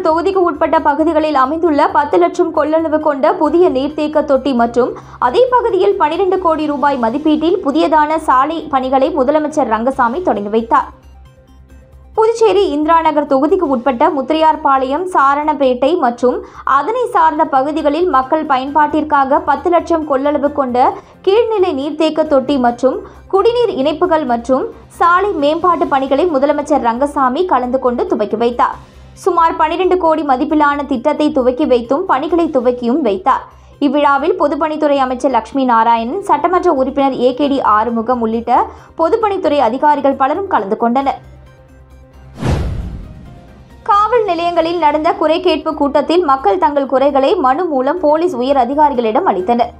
தொகுதிக்கு உட்பட்ட பகுதிகளில் அமைந்துள்ள 10 லட்சம் கொள்ளளவு கொண்ட புதிய நீர்த்தேக்க தொட்டி மற்றும் அதே பகுதியில் 12 கோடி ரூபாய் மதிப்பீட்டில் புதியதான சாலை பணிகளை முதலமைச்சர் ரங்கசாமி தொடங்கி வைத்தார். புதுச்சேரி இந்திரா நகர் தொகுதிக்கு உட்பட்ட முத்திரையார்பாளையம், சாரணப்பேட்டை மற்றும் அதனை சார்ந்த பகுதிகளில் மக்கள் பயன்பாட்டிற்காக 10 லட்சம் கொள்ளளவு கொண்ட கீழ்நிலை நீர்த்தேக்க தொட்டி மற்றும் குடிநீர் இணைப்புகள் மற்றும் சாலை மேம்பாட்டு பணிகளை முதலமைச்சர் ரங்கசாமி கலந்து கொண்டு துவக்கி வைத்தார். சுமார் 12 கோடி மதிப்பிலான திட்டத்தை துவக்கி வைத்தும் பணிகளை துவக்கியும் வைத்தார். இவ்விழாவில் பொதுப்பணித்துறை அமைச்சர் லட்சுமி நாராயணன், சட்டமன்ற உறுப்பினர் ஏகேடி ஆறுமுகம் உள்ளிட்ட பொதுப்பணித்துறை அதிகாரிகள் பலரும் கலந்து கொண்டனர். காவல் நிலையங்களில் நடந்த குறை கேட்பு கூட்டத்தில் மக்கள் தங்கள் குறைகளை மனு மூலம் போலீஸ் உயர் அதிகாரிகளிடம் அளித்தனர்.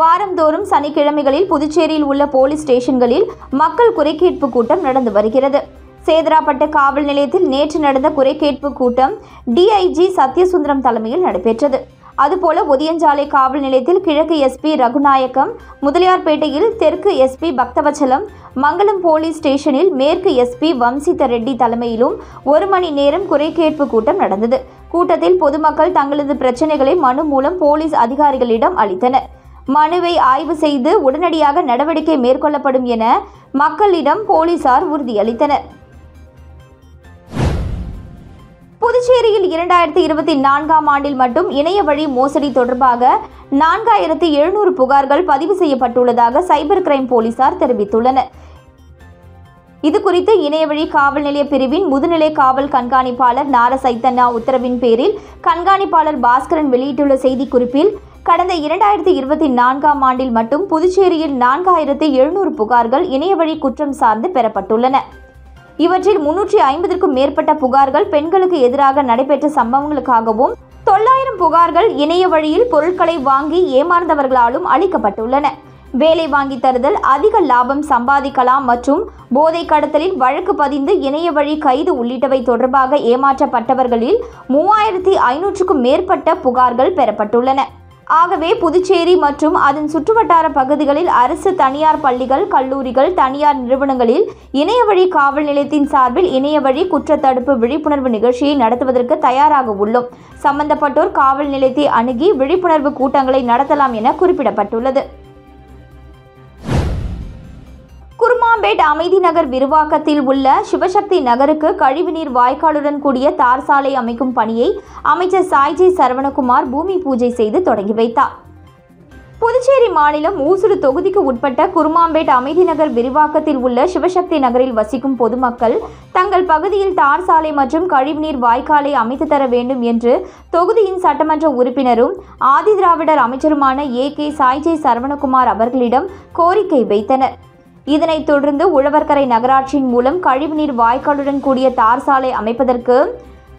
வாரந்தோறும் சனிக்கிழமைகளில் புதுச்சேரியில் உள்ள போலீஸ் ஸ்டேஷன்களில் மக்கள் குறை கேட்பு கூட்டம் நடந்து வருகிறது. சேதராப்பட்டு காவல் நிலையத்தில் நேற்று நடந்த குறை கேட்பு கூட்டம் டிஐஜி சத்யசுந்தரம் தலைமையில் நடைபெற்றது. அதுபோல ஒதியஞ்சாலை காவல் நிலையத்தில் கிழக்கு எஸ்பி ரகுநாயக்கம், முதலியார்பேட்டையில் தெற்கு எஸ்பி பக்தவச்சலம், மங்கலம் போலீஸ் ஸ்டேஷனில் மேற்கு எஸ்பி வம்சித ரெட்டி தலைமையிலும் 1 மணி நேரம் குறை கேட்பு கூட்டம் நடந்தது. கூட்டத்தில் பொதுமக்கள் தங்களது பிரச்சனைகளை மனு மூலம் போலீஸ் அதிகாரிகளிடம் அளித்தனர். மனுவை ஆய்வு செய்து உடனடியாக நடவடிக்கை மேற்கொள்ளப்படும் என மக்களிடம் போலீசார் உறுதியளித்தனர். புதுச்சேரியில் 2024ஆம் ஆண்டில் மட்டும் இணைய வழி மோசடி தொடர்பாக 4700 புகார்கள் பதிவு செய்யப்பட்டுள்ளதாக சைபர் கிரைம் போலீசார் தெரிவித்துள்ளனர். இதுகுறித்து இணையவழி காவல் நிலைய பிரிவின் முதுநிலை காவல் கண்காணிப்பாளர் நாரசைத்தன்னா உத்தரவின் பேரில் கண்காணிப்பாளர் பாஸ்கரன் வெளியிட்டுள்ள செய்திக்குறிப்பில், கடந்த 2024ஆம் ஆண்டில் மட்டும் புதுச்சேரியில் 4700 புகார்கள் இணையவழி குற்றம் சார்ந்து பெறப்பட்டுள்ளன. இவற்றில் 350க்கும் மேற்பட்ட புகார்கள் பெண்களுக்கு எதிராக நடைபெற்ற சம்பவங்களுக்காகவும் 900 புகார்கள் இணைய வழியில் பொருட்களை வாங்கி ஏமாந்தவர்களாலும் அளிக்கப்பட்டுள்ளன. வேலை வாங்கி தருதல், அதிக லாபம் சம்பாதிக்கலாம் மற்றும் போதை கடத்தலில் வழக்கு பதிந்து இணைய வழி கைது உள்ளிட்டவை தொடர்பாக ஏமாற்றப்பட்டவர்களில் 3500க்கும் மேற்பட்ட புகார்கள் பெறப்பட்டுள்ளன. ஆகவே புதுச்சேரி மற்றும் அதன் சுற்றுவட்டார பகுதிகளில் அரசு, தனியார் பள்ளிகள், கல்லூரிகள், தனியார் நிறுவனங்களில் இணையவழி காவல் நிலையத்தின் சார்பில் இணையவழி குற்றத்தடுப்பு விழிப்புணர்வு நிகழ்ச்சியை நடத்துவதற்கு தயாராக உள்ளோம். சம்பந்தப்பட்டோர் காவல் நிலையத்தை அணுகி விழிப்புணர்வு கூட்டங்களை நடத்தலாம் என குறிப்பிடப்பட்டுள்ளது. குருமாம்பேட் அமைதி நகர் விரிவாக்கத்தில் உள்ள சிவசக்தி நகருக்கு கழிவுநீர் வாய்க்காலுடன் கூடிய தார் சாலை அமைக்கும் பணியை அமைச்சர் சாய்ஜி சரவணகுமார் பூமி பூஜை செய்து தொடங்கி வைத்தார். புதுச்சேரி மாநிலம் ஊசுடு தொகுதிக்கு உட்பட்ட குருமாம்பேட் அமைதி நகர் விரிவாக்கத்தில் உள்ள சிவசக்தி நகரில் வசிக்கும் பொதுமக்கள் தங்கள் பகுதியில் தார் சாலை மற்றும் கழிவுநீர் வாய்க்காலை அமைத்து தர வேண்டும் என்று தொகுதியின் சட்டமன்ற உறுப்பினரும் ஆதிதிராவிடர் அமைச்சருமான ஏ.கே. சாய்ஜி சரவணகுமார் அவர்களிடம் கோரிக்கை வைத்தனர். இதனைத் தொடர்ந்து உழவர்கரை நகராட்சியின் மூலம் கழிவுநீர் வாய்க்காலுடன் கூடிய தார் சாலை அமைப்பதற்கு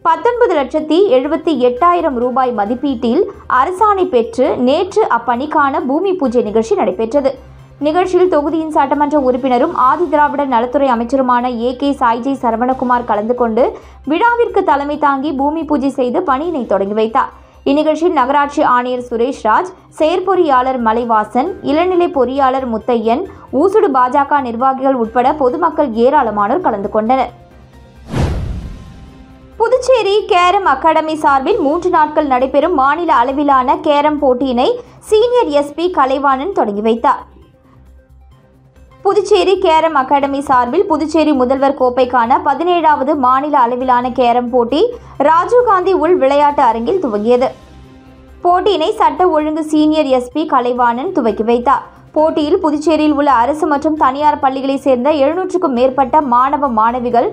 19,78,000 ரூபாய் மதிப்பீட்டில் அரசாணை பெற்று நேற்று அப்பணிக்கான பூமி பூஜை நிகழ்ச்சி நடைபெற்றது. நிகழ்ச்சியில் தொகுதியின் சட்டமன்ற உறுப்பினரும் ஆதிதிராவிடர் நலத்துறை அமைச்சருமான ஏ.கே. சாய்ஜி சரவணகுமார் கலந்து கொண்டு விழாவிற்கு தலைமை தாங்கி பூமி பூஜை செய்து பணியினை தொடங்கி வைத்தார். இந்நிகழ்ச்சியில் நகராட்சி ஆணையர் சுரேஷ்ராஜ், செயற்பொறியாளர் மலைவாசன், இளநிலை பொறியாளர் முத்தையன், ஊசுடு பாஜக நிர்வாகிகள் உட்பட பொதுமக்கள் ஏராளமானோர் கலந்து கொண்டனர். புதுச்சேரி கேரம் அகாடமி சார்பில் 3 நாட்கள் நடைபெறும் மாநில அளவிலான கேரம் போட்டியினை சீனியர் எஸ்பி கலைவாணன் தொடங்கி வைத்தார். புதுச்சேரி கேரம் அகாடமி சார்பில் புதுச்சேரி முதல்வர் கோப்பைக்கான 17வது மாநில அளவிலான கேரம் போட்டி ராஜீவ்காந்தி உள் விளையாட்டு அரங்கில் துவங்கியது. போட்டியினை சட்ட ஒழுங்கு சீனியர் எஸ்பி கலைவாணன் துவக்கி வைத்தார். போட்டியில் புதுச்சேரியில் உள்ள அரசு மற்றும் தனியார் பள்ளிகளைச் சேர்ந்த 700க்கும் மேற்பட்ட மாணவ மாணவிகள்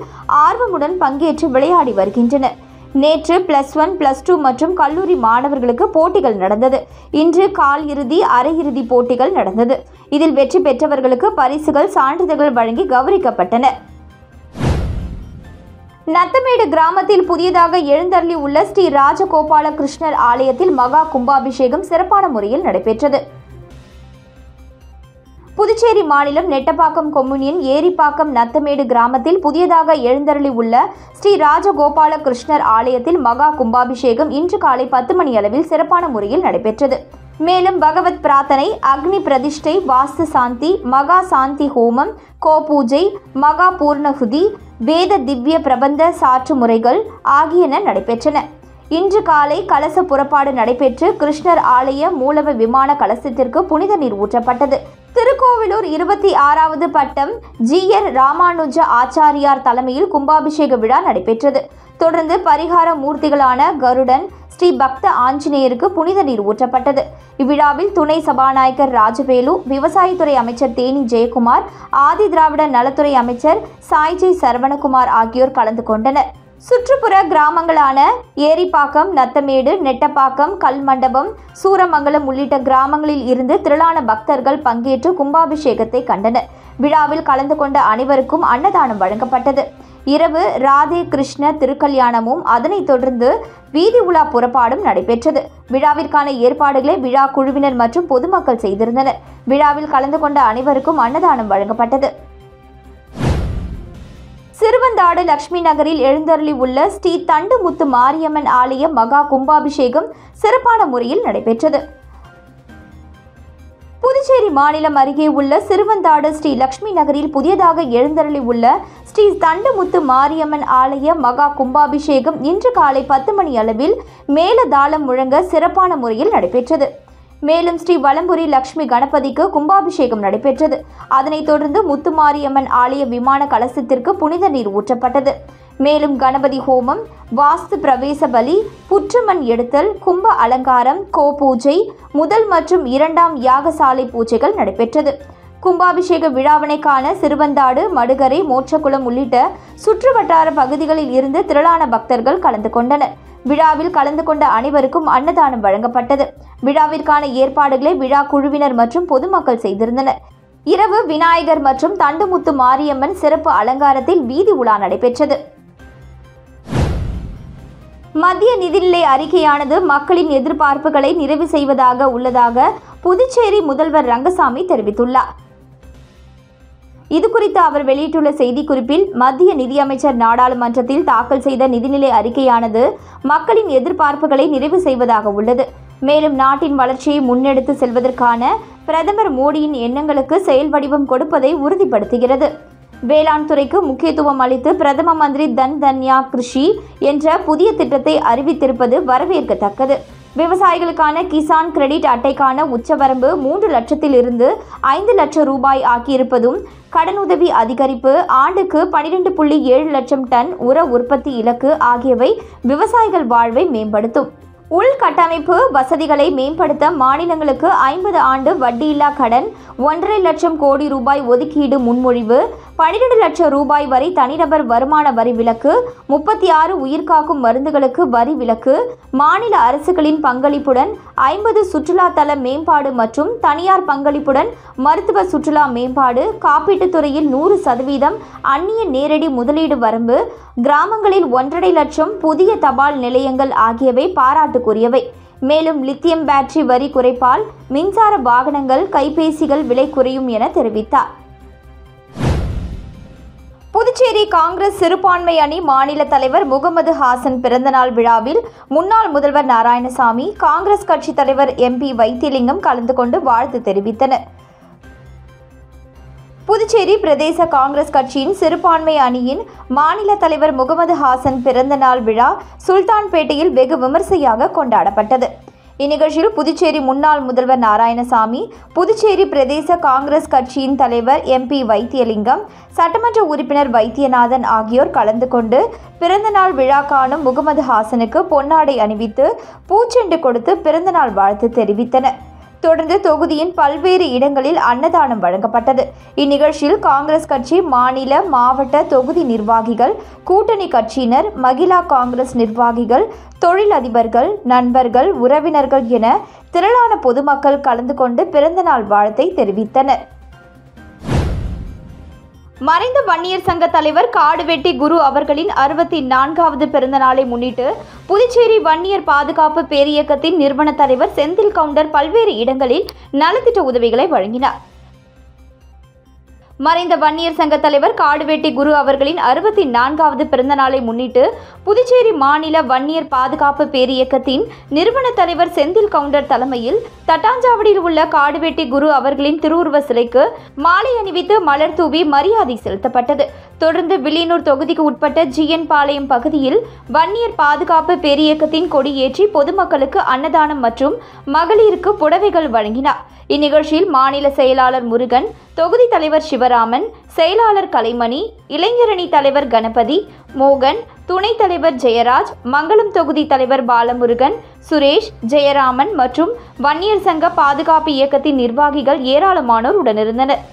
ஆர்வமுடன் பங்கேற்று விளையாடி வருகின்றனர். நேற்று +1, +2 மற்றும் கல்லூரி மாணவர்களுக்கு போட்டிகள் நடந்தது. இன்று கால் இறுதி, அரையிறுதி போட்டிகள் நடந்தது. இதில் வெற்றி பெற்றவர்களுக்கு பரிசுகள், சான்றிதழ்கள் வழங்கி கௌரவிக்கப்பட்டனர். நத்தமேடு கிராமத்தில் புதியதாக எழுந்தருளி உள்ள ஸ்ரீ ராஜகோபால கிருஷ்ணர் ஆலயத்தில் மகா கும்பாபிஷேகம் சிறப்பான முறையில் நடைபெற்றது. புதுச்சேரி மாநிலம் நெட்டப்பாக்கம் கொம்யூனியன் ஏரிப்பாக்கம் நத்தமேடு கிராமத்தில் புதியதாக எழுந்தருளி உள்ள ஸ்ரீ ராஜகோபால கிருஷ்ணர் ஆலயத்தில் மகா கும்பாபிஷேகம் இன்று காலை 10 மணி அளவில் சிறப்பான முறையில் நடைபெற்றது. மேலும் பகவத் பிரார்த்தனை, அக்னி பிரதிஷ்டை, வாஸ்து சாந்தி, மகா சாந்தி ஹோமம், கோபூஜை, மகா பூர்ணகுதி, வேத திவ்ய பிரபந்த சாற்று முறைகள் ஆகியன நடைபெற்றன. இன்று காலை கலச புறப்பாடு நடைபெற்று கிருஷ்ணர் ஆலய மூலவ விமான கலசத்திற்கு புனித நீர் ஊற்றப்பட்டது. திருக்கோவிலூர் 26வது பட்டம் ஜி.எர். ராமானுஜ ஆச்சாரியார் தலைமையில் கும்பாபிஷேக விழா நடைபெற்றது. தொடர்ந்து பரிகார மூர்த்திகளான கருடன், ஸ்ரீ பக்த ஆஞ்சநேயருக்கு புனித நீர் ஊற்றப்பட்டது. இவ்விழாவில் துணை சபாநாயகர் ராஜவேலு, விவசாயத்துறை அமைச்சர் தேனி ஜெயக்குமார், ஆதி திராவிட நலத்துறை அமைச்சர் சாய்ஜி சரவணகுமார் ஆகியோர் கலந்து கொண்டனர். சுற்றுப்புற கிராமங்களான ஏரிப்பாக்கம், நத்தமேடு, நெட்டப்பாக்கம், கல்மண்டபம், சூரமங்கலம் உள்ளிட்ட கிராமங்களில் இருந்து திரளான பக்தர்கள் பங்கேற்று கும்பாபிஷேகத்தை கண்டனர். விழாவில் கலந்து கொண்ட அனைவருக்கும் அன்னதானம் வழங்கப்பட்டது. இரவு ராதே கிருஷ்ண திருக்கல்யாணமும் அதனைத் தொடர்ந்து வீதி உலா புறப்பாடும் நடைபெற்றது. விழாவிற்கான ஏற்பாடுகளை விழா குழுவினர் மற்றும் பொதுமக்கள் செய்திருந்தனர். விழாவில் கலந்து கொண்ட அனைவருக்கும் அன்னதானம் வழங்கப்பட்டது. சிறுவந்தாடு லட்சுமி நகரில் எழுந்தருளி உள்ள ஸ்ரீ தண்டுமுத்து மாரியம்மன் ஆலய மகா கும்பாபிஷேகம் சிறப்பான முறையில் நடைபெற்றது. புதுச்சேரி மாநிலம் அருகே உள்ள சிறுவந்தாடு ஸ்ரீ லட்சுமி நகரில் புதியதாக எழுந்தருளி உள்ள ஸ்ரீ தண்டுமுத்து மாரியம்மன் ஆலய மகா கும்பாபிஷேகம் இன்று காலை 10 மணி அளவில் மேலதாளம் முழங்க சிறப்பான முறையில் நடைபெற்றது. மேலும் ஸ்ரீ வலம்புரி லட்சுமி கணபதிக்கு கும்பாபிஷேகம் நடைபெற்றது. அதனைத் தொடர்ந்து முத்துமாரியம்மன் ஆலய விமான கலசத்திற்கு புனித நீர் ஊற்றப்பட்டது. மேலும் கணபதி ஹோமம், வாஸ்து பிரவேச பலி, புற்றுமண் எடுத்தல், கும்ப அலங்காரம், கோபூஜை, முதல் மற்றும் 2ஆம் யாகசாலை பூஜைகள் நடைபெற்றது. கும்பாபிஷேக விழாவினை காண சிறுவந்தாடு, மடுகரை, மோட்சகுளம் உள்ளிட்ட சுற்றுவட்டார பகுதிகளில் இருந்து திரளான பக்தர்கள் கலந்து கொண்டனர். விழாவில் கலந்து கொண்ட அனைவருக்கும் அன்னதானம் வழங்கப்பட்டது. விழாவிற்கான ஏற்பாடுகளை விழா குழுவினர் மற்றும் பொதுமக்கள் செய்திருந்தனர். இரவு விநாயகர் மற்றும் தண்டுமுத்து மாரியம்மன் சிறப்பு அலங்காரத்தில் வீதி உலா நடைபெற்றது. மத்திய நிதிநிலை அறிக்கையானது மக்களின் எதிர்பார்ப்புகளை நிறைவு செய்வதாக உள்ளதாக புதுச்சேரி முதல்வர் ரங்கசாமி தெரிவித்துள்ளார். இதுகுறித்து அவர் வெளியிட்டுள்ள செய்திக்குறிப்பில், மத்திய நிதியமைச்சர் நாடாளுமன்றத்தில் தாக்கல் செய்த நிதிநிலை அறிக்கையானது மக்களின் எதிர்பார்ப்புகளை நிறைவு செய்வதாக உள்ளது. மேலும் நாட்டின் வளர்ச்சியை முன்னெடுத்து செல்வதற்கான பிரதமர் மோடியின் எண்ணங்களுக்கு செயல் வடிவம் கொடுப்பதை உறுதிப்படுத்துகிறது. வேளாண் துறைக்கு முக்கியத்துவம் அளித்து பிரதம மந்திரி தன் தன்யா கிருஷி என்ற புதிய திட்டத்தை அறிவித்திருப்பது வரவேற்கத்தக்கது. விவசாயிகளுக்கான கிசான் கிரெடிட் அட்டைக்கான உச்சவரம்பு 3 லட்சத்தில் இருந்து 5 லட்சம் ரூபாய் ஆக்கியிருப்பதும், கடனுதவி அதிகரிப்பு, ஆண்டுக்கு 12.7 லட்சம் டன் உர உற்பத்தி இலக்கு ஆகியவை விவசாயிகள் வாழ்வை மேம்படுத்தும். உள்கட்டமைப்பு வசதிகளை மேம்படுத்த மாநிலங்களுக்கு 50 ஆண்டு வட்டியில்லா கடன், 1.5 லட்சம் கோடி ரூபாய் ஒதுக்கீடு முன்மொழிவு, 12 லட்சம் ரூபாய் வரை தனிநபர் வருமான வரி விலக்கு, 36 உயிர்காக்கும் மருந்துகளுக்கு வரி விலக்கு, மாநில அரசுகளின் பங்களிப்புடன் 50 சுற்றுலா தல மேம்பாடு மற்றும் தனியார் பங்களிப்புடன் மருத்துவ சுற்றுலா மேம்பாடு, காப்பீட்டுத் துறையில் 100% அந்நிய நேரடி முதலீடு வரம்பு, கிராமங்களில் 1.5 லட்சம் புதிய தபால் நிலையங்கள் ஆகியவை பாராட்டுக்குரியவை. மேலும் லித்தியம் பேட்டரி வரி குறைப்பால் மின்சார வாகனங்கள், கைபேசிகள் விலை குறையும் என தெரிவித்தார். புதுச்சேரி காங்கிரஸ் சிறுபான்மை அணி மாநில தலைவர் முகமது ஹாசன் பிறந்தநாள் விழாவில் முன்னாள் முதல்வர் நாராயணசாமி, காங்கிரஸ் கட்சி தலைவர் MP வைத்தியலிங்கம் கலந்து கொண்டு வாழ்த்து தெரிவித்தனர். புதுச்சேரி பிரதேச காங்கிரஸ் கட்சியின் சிறுபான்மை அணியின் மாநில தலைவர் முகமது ஹாசன் பிறந்தநாள் விழா சுல்தான்பேட்டையில் வெகு விமர்சையாக கொண்டாடப்பட்டது. இந்நிகழ்ச்சியில் புதுச்சேரி முன்னாள் முதல்வர் நாராயணசாமி, புதுச்சேரி பிரதேச காங்கிரஸ் கட்சியின் தலைவர் MP வைத்தியலிங்கம், சட்டமன்ற உறுப்பினர் வைத்தியநாதன் ஆகியோர் கலந்து கொண்டு பிறந்தநாள் விழா காணும் முகமது ஹாசனுக்கு பொன்னாடை அணிவித்து பூச்செண்டு கொடுத்து பிறந்தநாள் வாழ்த்து தெரிவித்தனர். தொடர்ந்து தொகுதியின் பல்வேறு இடங்களில் அன்னதானம் வழங்கப்பட்டது. இந்நிகழ்ச்சியில் காங்கிரஸ் கட்சி மாநில, மாவட்ட, தொகுதி நிர்வாகிகள், கூட்டணி கட்சியினர், மகிழா காங்கிரஸ் நிர்வாகிகள், தொழிலதிபர்கள், நண்பர்கள், உறவினர்கள் என திரளான பொதுமக்கள் கலந்து கொண்டு பிறந்தநாள் வாழ்த்தை தெரிவித்தனர். மறைந்த வன்னியர் சங்க தலைவர் காடுவெட்டி குரு அவர்களின் 64வது பிறந்த நாளை முன்னிட்டு புதுச்சேரி வன்னியர் பாதுகாப்பு பேரியக்கத்தின் நிறுவன தலைவர் செந்தில் கவுண்டர் பல்வேறு இடங்களில் நலத்திட்ட உதவிகளை வழங்கினார். மறைந்த வன்னியர் சங்க தலைவர் காடுவெட்டி குரு அவர்களின் 64வது பிறந்த நாளை முன்னிட்டு புதுச்சேரி மாநில வன்னியர் பாதுகாப்பு பேரியக்கத்தின் நிறுவன தலைவர் செந்தில் கவுண்டர் தலைமையில் தட்டாஞ்சாவடியில் உள்ள காடுவெட்டி குரு அவர்களின் திருவுருவ சிலைக்கு மாலை அணிவித்து மலர் தூவி மரியாதை செலுத்தப்பட்டது. தொடர்ந்து வில்லியனூர் தொகுதிக்கு உட்பட்ட ஜிஎன் பாளையம் பகுதியில் வன்னியர் பாதுகாப்பு பேரியக்கத்தின் கொடியேற்றி பொதுமக்களுக்கு அன்னதானம் மற்றும் மகளிருக்கு புடவைகள் வழங்கினார். இந்நிகழ்ச்சியில் மாநில செயலாளர் முருகன், தொகுதி தலைவர் சிவராமன், செயலாளர் கலைமணி, இளைஞரணி தலைவர் கணபதி, மோகன், துணைத் தலைவர் ஜெயராஜ், மங்களம் தொகுதி தலைவர் பாலமுருகன், சுரேஷ், ஜெயராமன் மற்றும் வன்னியர் சங்க பாதுகாப்பு இயக்கத்தின் நிர்வாகிகள் ஏராளமானோர் உடனிருந்தனர்.